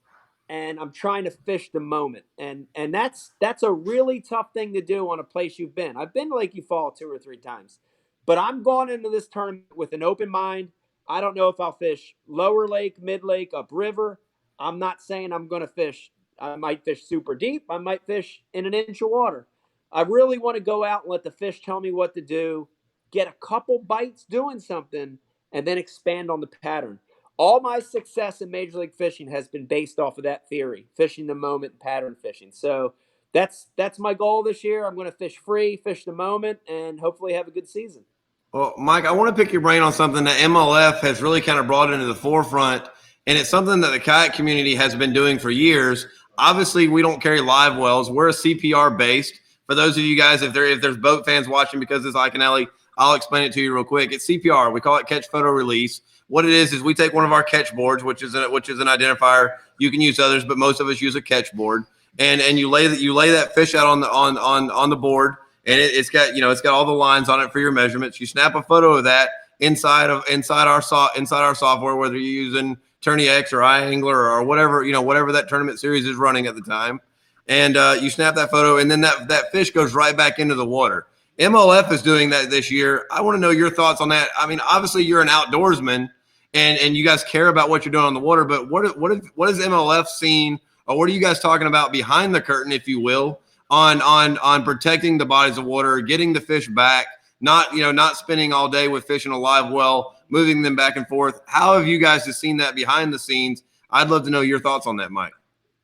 [SPEAKER 4] and I'm trying to fish the moment. And that's a really tough thing to do on a place you've been. I've been to Lake Eufaula 2 or 3 times, but I'm going into this tournament with an open mind. I don't know if I'll fish lower lake, mid lake, upriver. I'm not saying I'm going to fish. I might fish super deep. I might fish in an inch of water. I really want to go out and let the fish tell me what to do, get a couple bites doing something, and then expand on the pattern. All my success in Major League Fishing has been based off of that theory, fishing the moment, pattern fishing. So that's my goal this year. I'm going to fish free, fish the moment, and hopefully have a good season.
[SPEAKER 1] Well, Mike, I want to pick your brain on something that MLF has really kind of brought into the forefront, and it's something that the kayak community has been doing for years. Obviously, we don't carry live wells. We're a CPR based. For those of you guys, if there's boat fans watching because it's Iaconelli, I'll explain it to you real quick. It's CPR. We call it catch, photo, release. What it is we take one of our catch boards, which is an identifier. You can use others, but most of us use a catch board, and you lay that fish out on the board, and it's got all the lines on it for your measurements. You snap a photo of that, inside our software, whether you're using Tourney X or iAngler or whatever, whatever that tournament series is running at the time. And you snap that photo, and then that fish goes right back into the water. MLF is doing that this year. I want to know your thoughts on that. I mean, obviously you're an outdoorsman, and you guys care about what you're doing on the water, but what is MLF seeing, or what are you guys talking about behind the curtain, if you will, on protecting the bodies of water, getting the fish back, not spending all day with fish in a live well, moving them back and forth? How have you guys just seen that behind the scenes? I'd love to know your thoughts on that, Mike.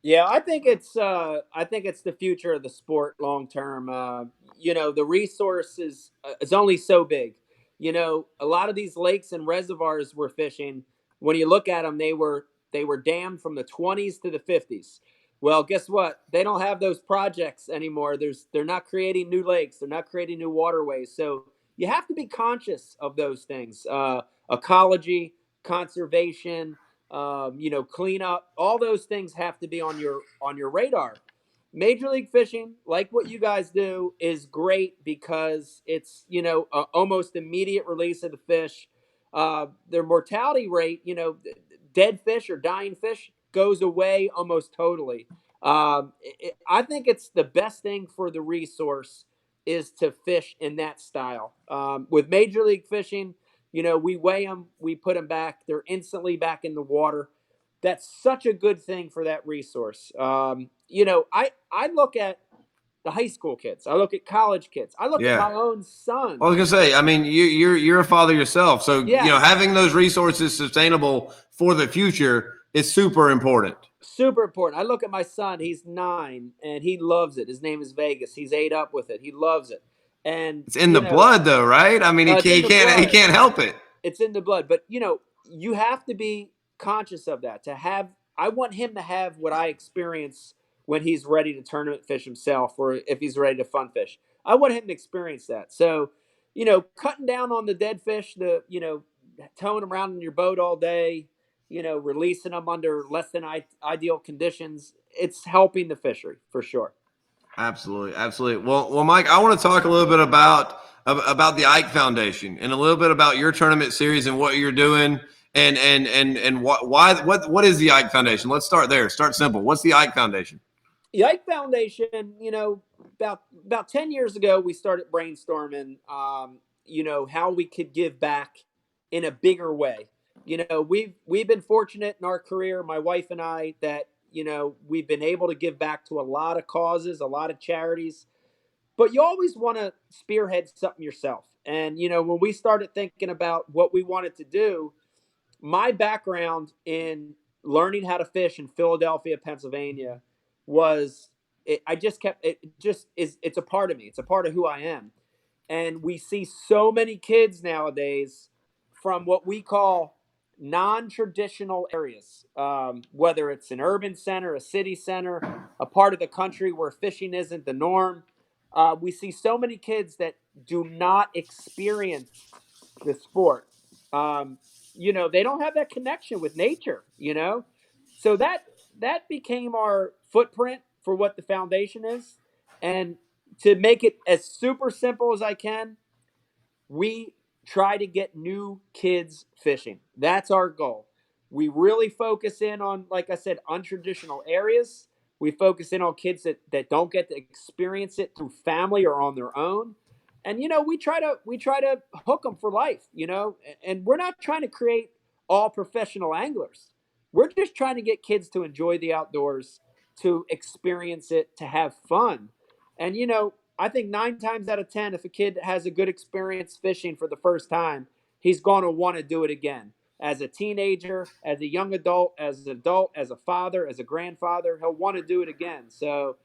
[SPEAKER 4] Yeah, I think it's the future of the sport long term. The resource is only so big. A lot of these lakes and reservoirs we're fishing, when you look at them, they were dammed from the 20s to the 50s. Well, guess what? They don't have those projects anymore. They're not creating new lakes. They're not creating new waterways. So you have to be conscious of those things. Ecology, conservation, clean up. All those things have to be on your radar. Major League Fishing, like what you guys do, is great because it's almost immediate release of the fish. Their mortality rate, dead fish or dying fish, goes away almost totally. I think it's the best thing for the resource is to fish in that style. With Major League Fishing, we weigh them, we put them back, they're instantly back in the water. That's such a good thing for that resource. I look at the high school kids, I look at college kids, I look at my own son.
[SPEAKER 1] Well, I was gonna say, I mean, you're a father yourself, so
[SPEAKER 4] Yeah.
[SPEAKER 1] having those resources sustainable for the future is super important.
[SPEAKER 4] Super important. I look at my son, he's 9 and he loves it. His name is Vegas. He's ate up with it. He loves it. And
[SPEAKER 1] It's in the blood, though, right? I mean, he can't help it.
[SPEAKER 4] It's in the blood. But you have to be conscious of that. I want him to have what I experience when he's ready to tournament fish himself, or if he's ready to fun fish. I want him to experience that. So, cutting down on the dead fish, towing them around in your boat all day, releasing them under less than ideal conditions, it's helping the fishery for sure.
[SPEAKER 1] Absolutely, absolutely. Well, Mike, I want to talk a little bit about the Ike Foundation and a little bit about your tournament series and what you're doing, and what is the Ike Foundation? Let's start there. Start simple. What's the Ike Foundation?
[SPEAKER 4] The Ike Foundation, about 10 years ago, we started brainstorming, how we could give back in a bigger way. We've been fortunate in our career, my wife and I, that we've been able to give back to a lot of causes, a lot of charities, but you always want to spearhead something yourself. And when we started thinking about what we wanted to do, my background in learning how to fish in Philadelphia, Pennsylvania, was it's a part of me. It's a part of who I am. And we see so many kids nowadays from what we call non-traditional areas, whether it's an urban center, a city center, a part of the country where fishing isn't the norm. We see so many kids that do not experience the sport. They don't have that connection with nature, so that became our footprint for what the foundation is. And to make it as super simple as I can, we try to get new kids fishing. That's our goal. We really focus in on, like I said, untraditional areas. We focus in on kids that don't get to experience it through family or on their own. And we try to hook them for life, and we're not trying to create all professional anglers. We're just trying to get kids to enjoy the outdoors, to experience it, to have fun. And I think 9 times out of 10, if a kid has a good experience fishing for the first time, he's going to want to do it again. As a teenager, as a young adult, as an adult, as a father, as a grandfather, he'll want to do it again. So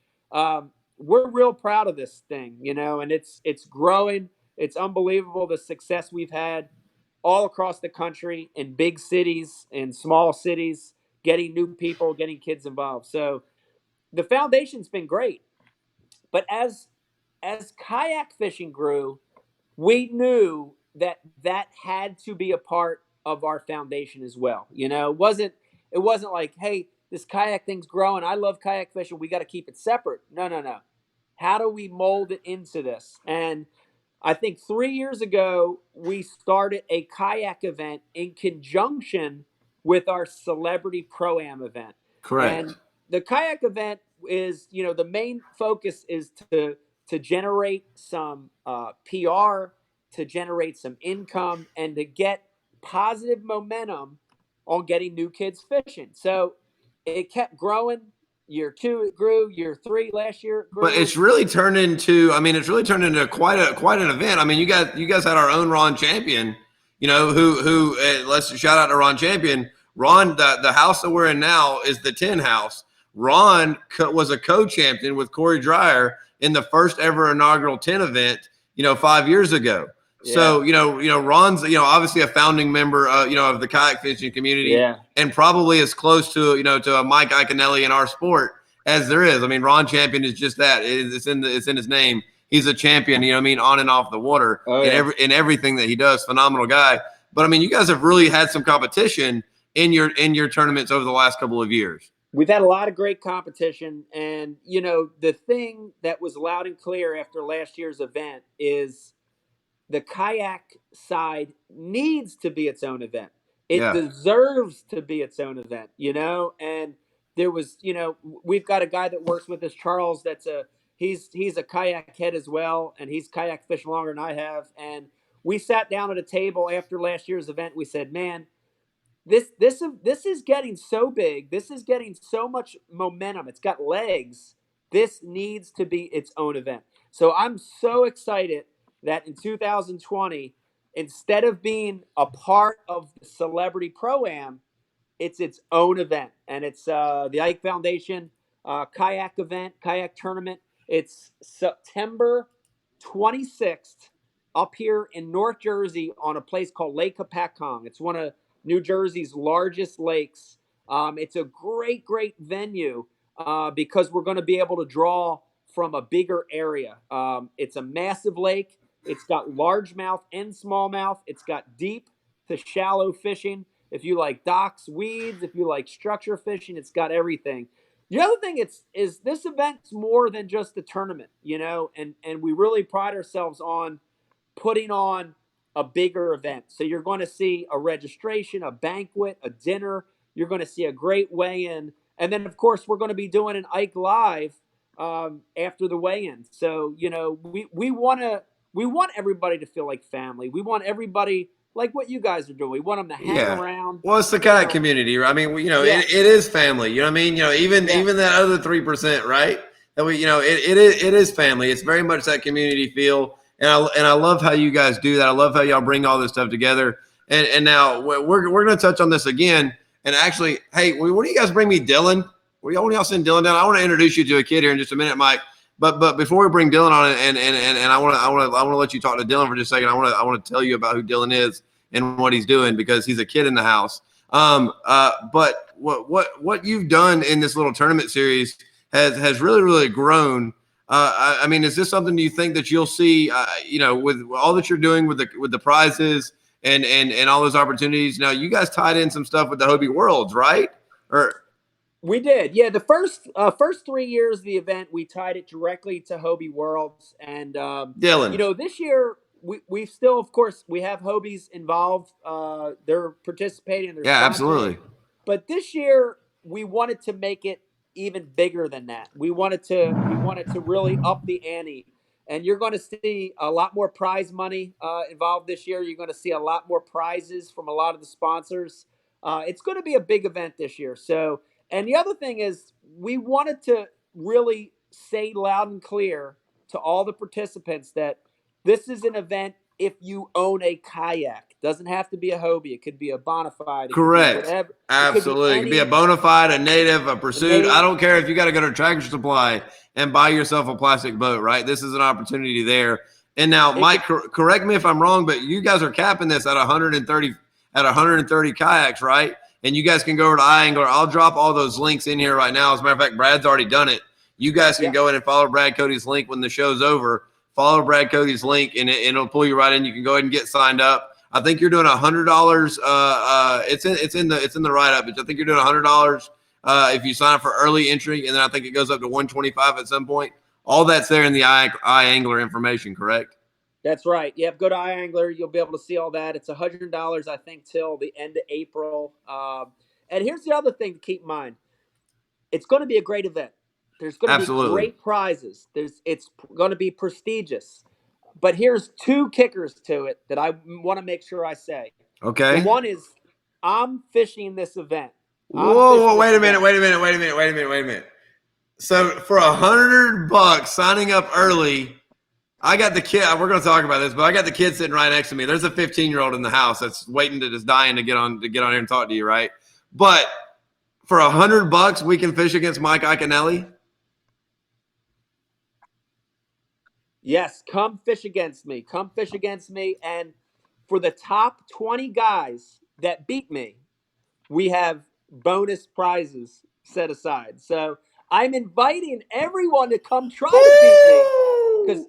[SPEAKER 4] we're real proud of this thing, and it's growing. It's unbelievable the success we've had all across the country, in big cities, in small cities, getting new people, getting kids involved. So the foundation's been great. But as kayak fishing grew, we knew that had to be a part of our foundation as well. It wasn't like, hey, this kayak thing's growing, I love kayak fishing, we got to keep it separate. No. How do we mold it into this? And I think 3 years ago, we started a kayak event in conjunction with our celebrity pro-am event.
[SPEAKER 1] Correct.
[SPEAKER 4] And the kayak event is, the main focus is to generate some PR, to generate some income, and to get positive momentum on getting new kids fishing. So it kept growing. Year 2, it grew. Year 3, last year, it grew.
[SPEAKER 1] But it's really turned into, quite an event. I mean, you guys had our own Ron Champion, who let's shout out to Ron Champion. Ron, the house that we're in now is the 10 house. Ron was a co-champion with Corey Dreyer in the first ever inaugural 10 event, 5 years ago. Yeah. So, Ron's, obviously a founding member, of the kayak fishing community,
[SPEAKER 4] yeah,
[SPEAKER 1] and probably as close to, to a Mike Iaconelli in our sport as there is. I mean, Ron Champion is just that. It's in his name. He's a champion, on and off the water, in everything that he does. Phenomenal guy. But I mean, you guys have really had some competition in your tournaments over the last couple of years.
[SPEAKER 4] We've had a lot of great competition, and the thing that was loud and clear after last year's event is the kayak side needs to be its own event. It deserves to be its own event, and there was, we've got a guy that works with us, Charles, he's a kayak head as well, and he's kayak fished longer than I have. And we sat down at a table after last year's event. We said, man, this is getting so big. This is getting so much momentum. It's got legs. This needs to be its own event. So I'm so excited that in 2020, instead of being a part of the Celebrity Pro-Am, it's its own event. And it's the Ike Foundation kayak event, kayak tournament. It's September 26th up here in North Jersey on a place called Lake Hopatcong. It's one of New Jersey's largest lakes. It's a great, great venue because we're going to be able to draw from a bigger area. It's a massive lake. It's got largemouth and smallmouth. It's got deep to shallow fishing. If you like docks, weeds, if you like structure fishing, it's got everything. The other thing is this event's more than just a tournament, and we really pride ourselves on putting on a bigger event. So you're going to see a registration, a banquet, a dinner. You're going to see a great weigh-in. And then, of course, we're going to be doing an Ike Live after the weigh-in. So, we want everybody to feel like family. We want everybody like what you guys are doing. We want them to hang around.
[SPEAKER 1] Well, it's the kayak community. I mean, it is family. You know what I mean? Even that other 3%, right? That it is family. It's very much that community feel. And I love how you guys do that. I love how y'all bring all this stuff together. And now we're going to touch on this again. And actually, hey, when do you guys bring me Dylan? When y'all send Dylan down? I want to introduce you to a kid here in just a minute, Mike. But before we bring Dylan on, and I want to let you talk to Dylan for just a second. I want to tell you about who Dylan is and what he's doing because he's a kid in the house. But what you've done in this little tournament series has really, really grown. I mean, is this something you think that you'll see, with all that you're doing with the prizes and all those opportunities? Now, you guys tied in some stuff with the Hobie Worlds, right?
[SPEAKER 4] We did, yeah. The first 3 years of the event, we tied it directly to Hobie Worlds, and
[SPEAKER 1] Dylan.
[SPEAKER 4] This year we still, of course, we have Hobies involved. They're participating. They're
[SPEAKER 1] sponsoring. Absolutely.
[SPEAKER 4] But this year we wanted to make it even bigger than that. We wanted to really up the ante, and you're going to see a lot more prize money involved this year. You're going to see a lot more prizes from a lot of the sponsors. It's going to be a big event this year. So. And the other thing is we wanted to really say loud and clear to all the participants that this is an event if you own a kayak. It doesn't have to be a Hobie. It could be a Bonafide.
[SPEAKER 1] Correct. Absolutely. It could be a Bonafide, a Native, a Pursuit. I don't care if you got to go to Tractor Supply and buy yourself a plastic boat, right? This is an opportunity there. And now, Mike, correct me if I'm wrong, but you guys are capping this at 130 kayaks, right? And you guys can go over to iAngler. I'll drop all those links in here right now. As a matter of fact, Brad's already done it. You guys can go in and follow Brad Cody's link when the show's over. Follow Brad Cody's link, and it'll pull you right in. You can go ahead and get signed up. I think you're doing $100. It's in the write-up, but I think you're doing $100 if you sign up for early entry, and then I think it goes up to $125 at some point. All that's there in the iAngler information, correct?
[SPEAKER 4] That's right. Yep. Go to iAngler. You'll be able to see all that. It's $100, I think, till the end of April. And here's the other thing to keep in mind. It's going to be a great event. There's going to be
[SPEAKER 1] Absolutely.
[SPEAKER 4] great prizes. It's going to be prestigious. But here's two kickers to it that I want to make sure I say. The
[SPEAKER 1] Okay.
[SPEAKER 4] one is I'm fishing this event.
[SPEAKER 1] Whoa, wait a minute. So for $100 signing up early, I got the kid. We're going to talk about this, but I got the kid sitting right next to me. There's a 15-year-old in the house that's waiting to just dying to get on here and talk to you, right? But for $100, we can fish against Mike Iaconelli.
[SPEAKER 4] Yes, come fish against me. Come fish against me. And for the top 20 guys that beat me, we have bonus prizes set aside. So I'm inviting everyone to come try to beat me because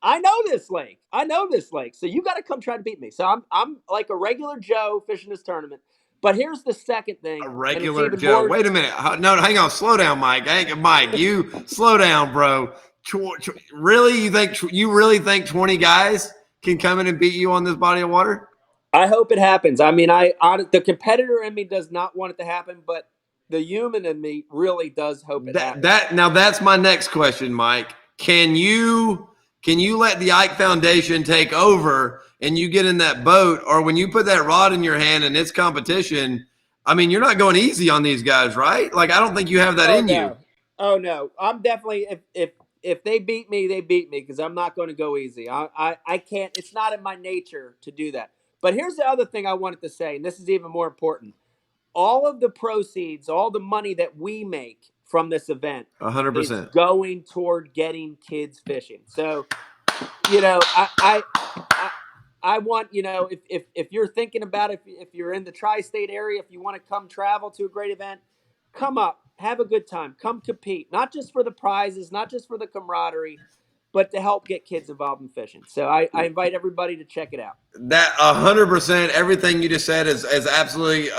[SPEAKER 4] I know this lake. So you got to come try to beat me. So I'm like a regular Joe fishing this tournament. But here's the second thing.
[SPEAKER 1] A regular Joe. Wait a minute. No, hang on. Slow down, Mike. Mike, you slow down, bro. Really? You really think 20 guys can come in and beat you on this body of water?
[SPEAKER 4] I hope it happens. I mean, the competitor in me does not want it to happen, but the human in me really does hope it happens.
[SPEAKER 1] Now that's my next question, Mike. Can you let the Ike Foundation take over and you get in that boat, or when you put that rod in your hand and it's competition? I mean, you're not going easy on these guys, right? Like, I don't think you have that in you.
[SPEAKER 4] Oh no, I'm definitely if they beat me, they beat me because I'm not going to go easy. I can't. It's not in my nature to do that. But here's the other thing I wanted to say, and this is even more important. All of the proceeds, all the money that we make from this event
[SPEAKER 1] 100%
[SPEAKER 4] is going toward getting kids fishing. So, I want, if you're thinking about it, if you're in the tri-state area, if you want to come travel to a great event, come up, have a good time, come compete, not just for the prizes, not just for the camaraderie, but to help get kids involved in fishing. So I invite everybody to check it out.
[SPEAKER 1] That 100%, everything you just said is absolutely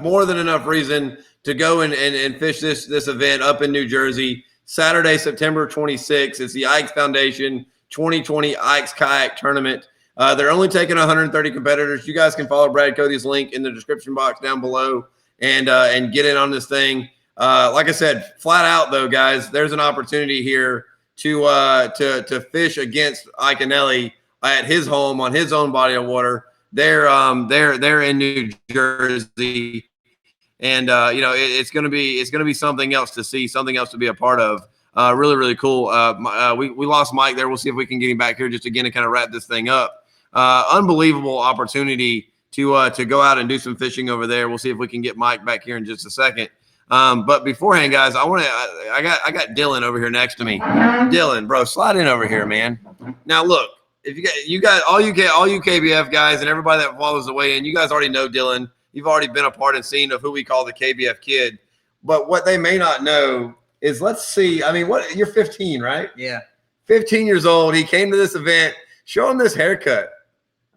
[SPEAKER 1] more than enough reason to go and fish this event up in New Jersey. Saturday, September 26th. It's the Ike Foundation 2020 Ike's Kayak Tournament. They're only taking 130 competitors. You guys can follow Brad Cody's link in the description box down below and get in on this thing. Like I said, flat out though, guys, there's an opportunity here to fish against Iaconelli at his home on his own body of water. They're in New Jersey, and it's gonna be something else to see, something else to be a part of. Really, really cool. We lost Mike there. We'll see if we can get him back here just again to kind of wrap this thing up. Unbelievable opportunity to go out and do some fishing over there. We'll see if we can get Mike back here in just a second. But beforehand, guys, I got Dylan over here next to me. Dylan, bro, slide in over here, man. Now look, if you got all you KBF guys and everybody that follows the way in, you guys already know Dylan. You've already been a part and seen of who we call the KBF kid. But what they may not know is, let's see. I mean, you're 15, right?
[SPEAKER 2] Yeah.
[SPEAKER 1] 15 years old. He came to this event. Show him this haircut.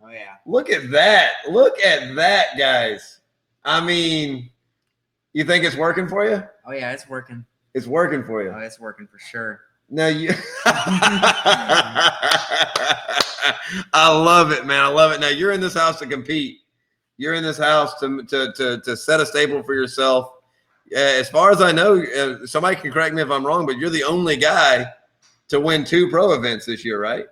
[SPEAKER 2] Oh yeah.
[SPEAKER 1] Look at that. Look at that, guys. I mean, you think it's working for you?
[SPEAKER 2] Oh yeah, it's working.
[SPEAKER 1] It's working for you.
[SPEAKER 2] Oh, it's working for sure.
[SPEAKER 1] No, you. I love it, man. I love it. Now you're in this house to compete. You're in this house to set a staple for yourself. As far as I know, somebody can correct me if I'm wrong, but you're the only guy to win 2 pro events this year, right?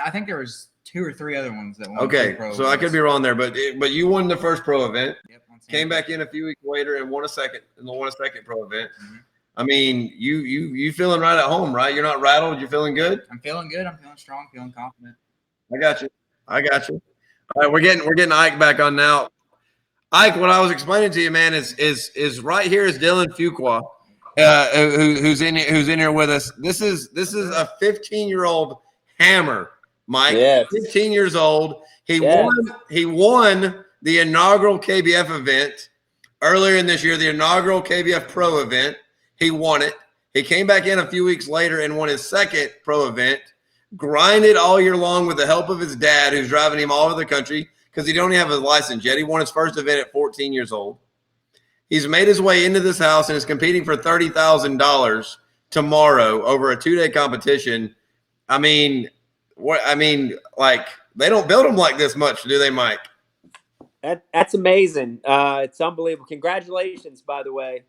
[SPEAKER 2] I think there was 2 or 3 other ones that won.
[SPEAKER 1] Okay,
[SPEAKER 2] pro
[SPEAKER 1] so
[SPEAKER 2] events.
[SPEAKER 1] I could be wrong there, but you won the first pro event.
[SPEAKER 2] Yep,
[SPEAKER 1] came back in a few weeks later and won a second pro event. Mm-hmm. I mean, you feeling right at home, right? You're not rattled. You're feeling good.
[SPEAKER 2] I'm feeling good. I'm feeling strong. Feeling confident.
[SPEAKER 1] I got you. All right, we're getting Ike back on now. Ike, what I was explaining to you, man, is right here is Dylan Fuqua, who's in here with us. This is a 15-year-old hammer, Mike.
[SPEAKER 4] Yes.
[SPEAKER 1] 15 years old. He won the inaugural KBF event earlier in this year, the inaugural KBF Pro event. He won it. He came back in a few weeks later and won his second pro event. Grinded all year long with the help of his dad, who's driving him all over the country because he don't have a license yet. He won his first event at 14 years old. He's made his way into this house and is competing for $30,000 tomorrow over a 2-day competition. I mean, what I mean, like they don't build them like this much, do they, Mike?
[SPEAKER 4] That's amazing. It's unbelievable. Congratulations, by the way.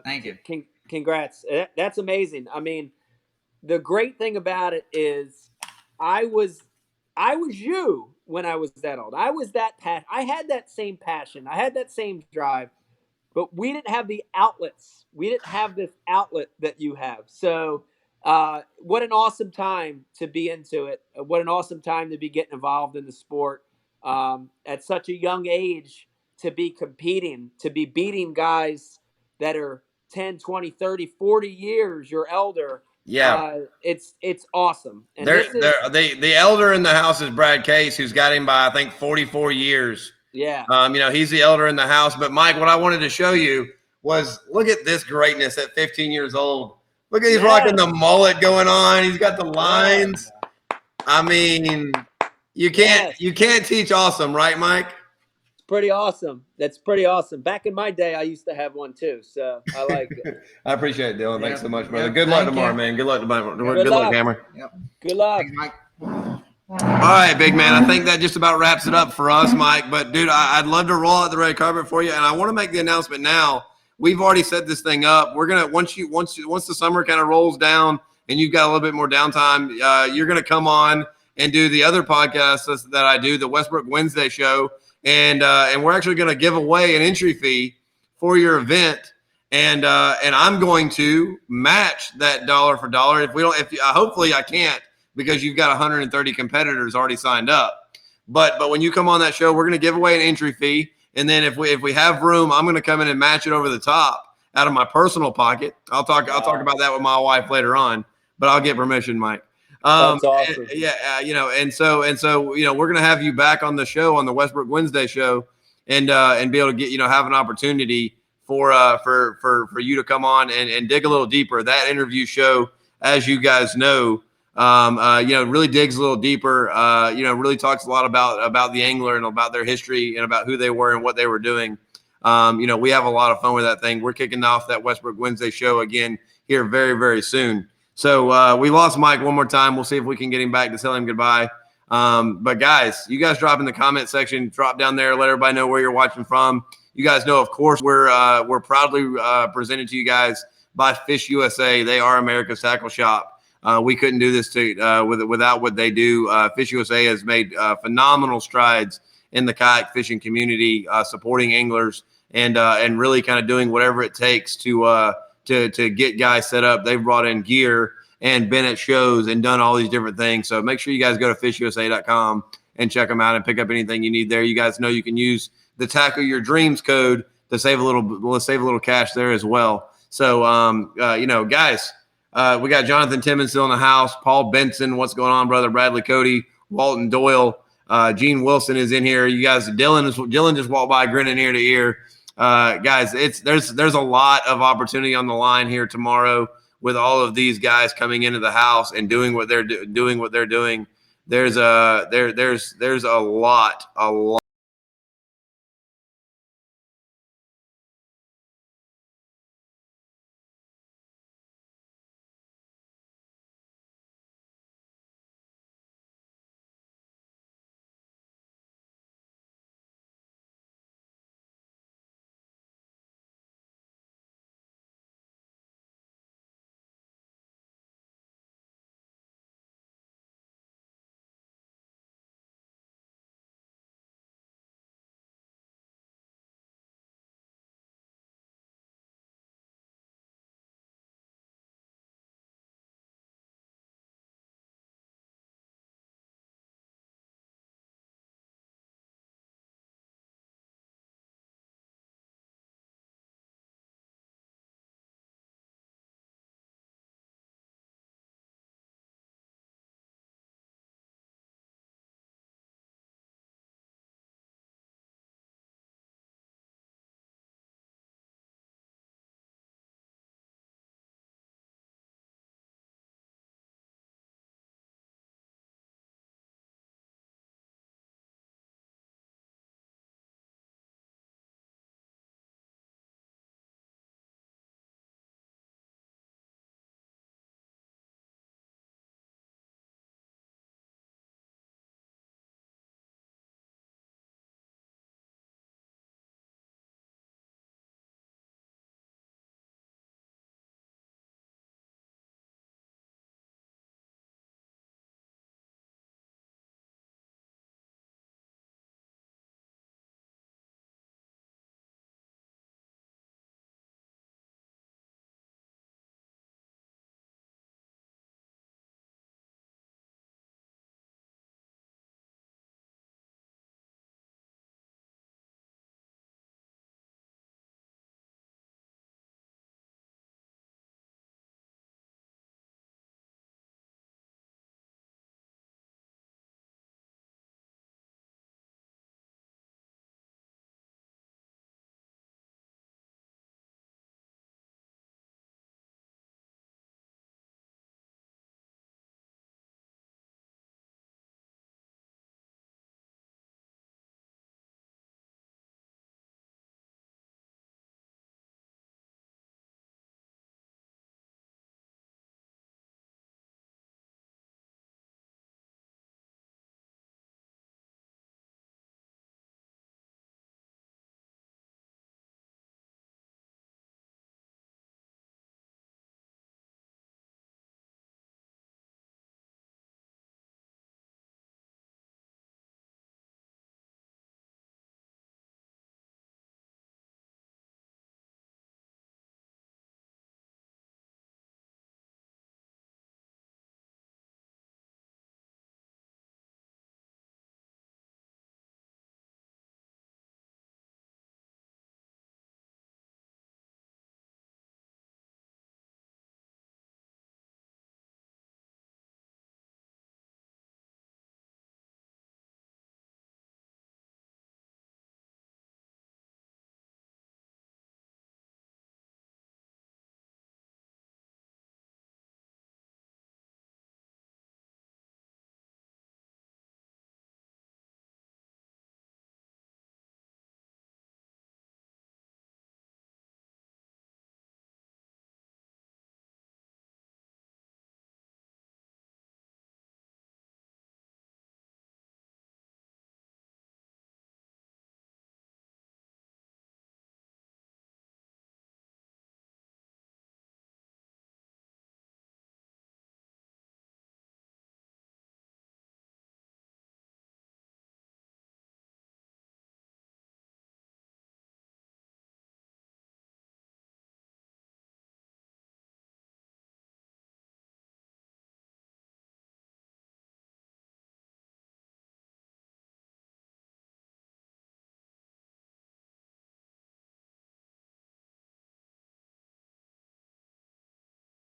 [SPEAKER 2] Thank you.
[SPEAKER 4] Congrats. That's amazing. I mean, the great thing about it is I was you when I was that old. I was that I had that same passion. I had that same drive, but we didn't have the outlets. We didn't have this outlet that you have. So what an awesome time to be into it. What an awesome time to be getting involved in the sport at such a young age, to be competing, to be beating guys that are 10, 20, 30, 40 years your elder.
[SPEAKER 1] Yeah.
[SPEAKER 4] It's awesome. And
[SPEAKER 1] The elder in the house is Brad Case, who's got him by, I think, 44 years.
[SPEAKER 4] Yeah.
[SPEAKER 1] He's the elder in the house. But Mike, what I wanted to show you was look at this greatness at 15 years old. Look at he's rocking the mullet going on. He's got the lines. I mean, you can't teach awesome, right, Mike?
[SPEAKER 4] It's pretty awesome. That's pretty awesome. Back in my day, I used to have one too, so I like it.
[SPEAKER 1] I appreciate it, Dylan. Thanks so much, brother.
[SPEAKER 2] Yep.
[SPEAKER 1] Good luck
[SPEAKER 2] Thank
[SPEAKER 1] tomorrow,
[SPEAKER 2] you.
[SPEAKER 1] man. Good luck tomorrow.
[SPEAKER 4] Good
[SPEAKER 1] Good luck,
[SPEAKER 4] luck.
[SPEAKER 1] Hammer.
[SPEAKER 2] Yep.
[SPEAKER 4] Good luck.
[SPEAKER 2] Thanks, Mike.
[SPEAKER 1] All right, big man. I think that just about wraps it up for us, Mike. But dude, I'd love to roll out the red carpet for you, and I want to make the announcement now. We've already set this thing up. We're gonna once the summer kind of rolls down and you've got a little bit more downtime, you're gonna come on and do the other podcast that I do, the Westbrook Wednesday show, and we're actually gonna give away an entry fee for your event, and I'm going to match that dollar for dollar. Hopefully I can't, because you've got 130 competitors already signed up. But when you come on that show, we're going to give away an entry fee. And then if we have room, I'm going to come in and match it over the top out of my personal pocket. I'll talk about that with my wife later on, but I'll get permission, Mike.
[SPEAKER 4] That's awesome.
[SPEAKER 1] And so we're going to have you back on the show, on the Westbrook Wednesday show, and be able to get, have an opportunity for you to come on and dig a little deeper. That interview show, as you guys know, really digs a little deeper, really talks a lot about the angler and about their history and about who they were and what they were doing. We have a lot of fun with that thing. We're kicking off that Westbrook Wednesday show again here very, very soon. So we lost Mike one more time. We'll see if we can get him back to tell him goodbye. But guys, you guys drop in the comment section, drop down there, let everybody know where you're watching from. You guys know, of course, we're proudly presented to you guys by Fish USA. They are America's tackle shop. We couldn't do this without what they do. Fish USA has made phenomenal strides in the kayak fishing community, supporting anglers and really kind of doing whatever it takes to get guys set up. They've brought in gear and been at shows and done all these different things. So make sure you guys go to fishusa.com and check them out and pick up anything you need there. You guys know you can use the Tackle Your Dreams code to save a little cash there as well. So guys. We got Jonathan Timmons still in the house. Paul Benson, what's going on, brother? Bradley Cody, Walton Doyle, Gene Wilson is in here. You guys, Dylan just walked by grinning ear to ear. Guys, there's a lot of opportunity on the line here tomorrow with all of these guys coming into the house and doing what they're doing. There's a lot